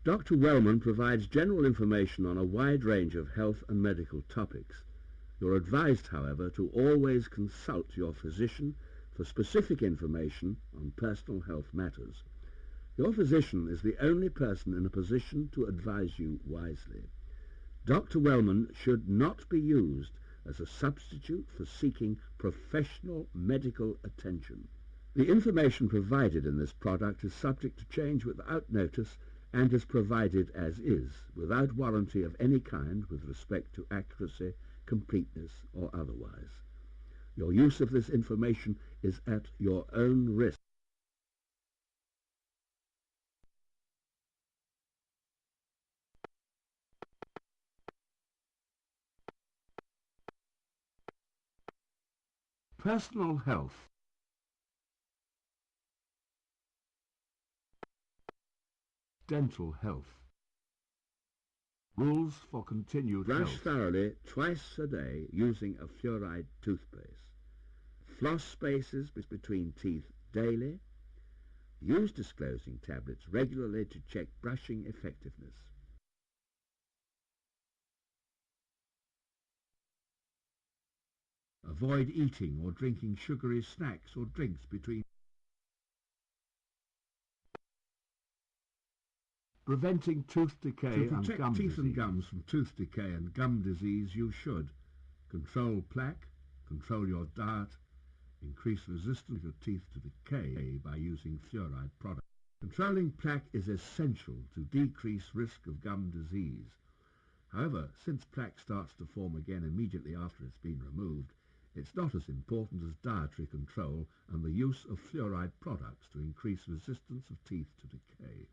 Dr. Wellman provides general information on a wide range of health and medical topics. You're advised, however, to always consult your physician for specific information on personal health matters. Your physician is the only person in a position to advise you wisely. Dr. Wellman should not be used as a substitute for seeking professional medical attention. The information provided in this product is subject to change without notice and is provided as is, without warranty of any kind with respect to accuracy, completeness, or otherwise. Your use of this information is at your own risk. Personal health. Dental health. Rules for continued Brush health. Thoroughly twice a day using a fluoride toothpaste. Floss spaces between teeth daily. Use disclosing tablets regularly to check brushing effectiveness. Avoid eating or drinking sugary snacks or drinks between. Preventing tooth decay and gum disease. To protect teeth and gums from tooth decay and gum disease, you should control plaque, control your diet, increase resistance of your teeth to decay by using fluoride products. Controlling plaque is essential to decrease risk of gum disease. However, since plaque starts to form again immediately after it's been removed, it's not as important as dietary control and the use of fluoride products to increase resistance of teeth to decay.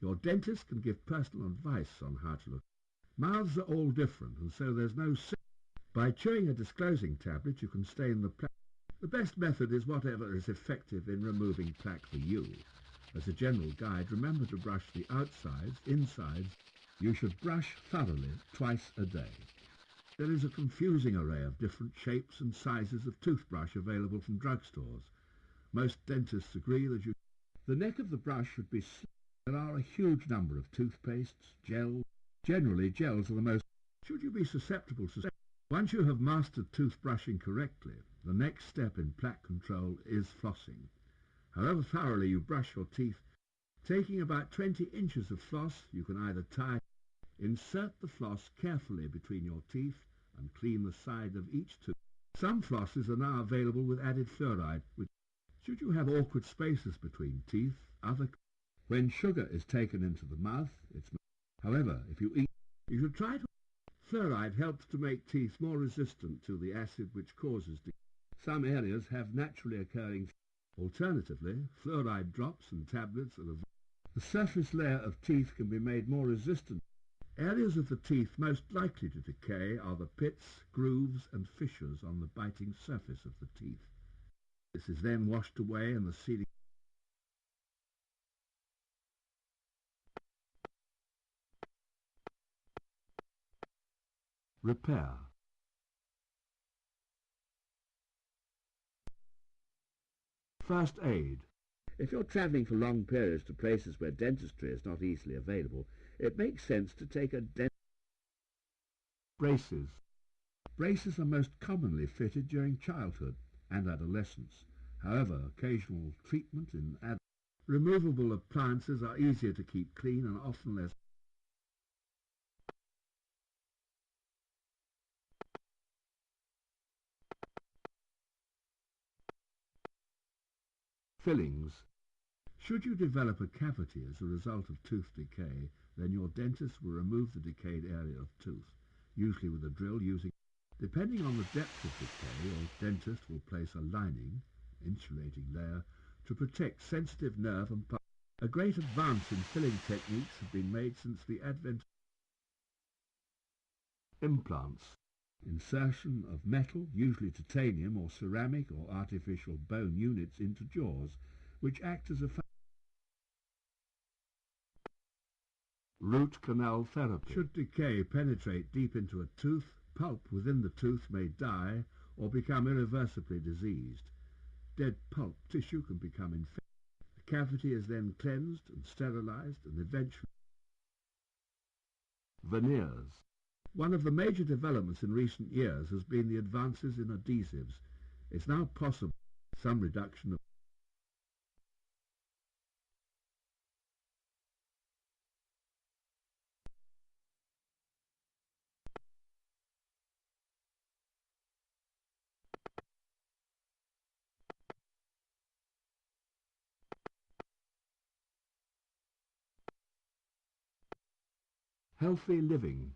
Your dentist can give personal advice on how to look. Mouths are all different, and so there's no secret. By chewing a disclosing tablet, you can stain the plaque. The best method is whatever is effective in removing plaque for you. As a general guide, remember to brush the outsides, insides. You should brush thoroughly twice a day. There is a confusing array of different shapes and sizes of toothbrush available from drugstores. Most dentists agree that the neck of the brush should be slim. There are a huge number of toothpastes, gels. Generally, gels are the most. Should you be susceptible to. Once you have mastered toothbrushing correctly, the next step in plaque control is flossing. However thoroughly you brush your teeth, taking about 20 inches of floss, you can either tie. Insert the floss carefully between your teeth and clean the side of each tooth. Some flosses are now available with added fluoride, which, should you have awkward spaces between teeth, when sugar is taken into the mouth, however, if you eat, you should try to. Fluoride helps to make teeth more resistant to the acid which causes decay. Some areas have naturally occurring. Alternatively, fluoride drops and tablets are available. The surface layer of teeth can be made more resistant. Areas of the teeth most likely to decay are the pits, grooves and fissures on the biting surface of the teeth. This is then washed away and the sealing. Repair. First aid. If you're travelling for long periods to places where dentistry is not easily available, it makes sense to take a braces. Braces are most commonly fitted during childhood and adolescence. However, occasional treatment in removable appliances are easier to keep clean and often less. Fillings. Should you develop a cavity as a result of tooth decay, then your dentist will remove the decayed area of tooth, usually with a drill using. Depending on the depth of decay, your dentist will place a lining, insulating layer to protect sensitive nerve and pulp. A great advance in filling techniques have been made since the advent of implants. Insertion of metal, usually titanium or ceramic or artificial bone units into jaws, which act as a root canal therapy. Should decay penetrate deep into a tooth, pulp within the tooth may die or become irreversibly diseased. Dead pulp tissue can become infected. The cavity is then cleansed and sterilized and eventually veneers. One of the major developments in recent years has been the advances in adhesives. It's now possible some reduction of healthy living.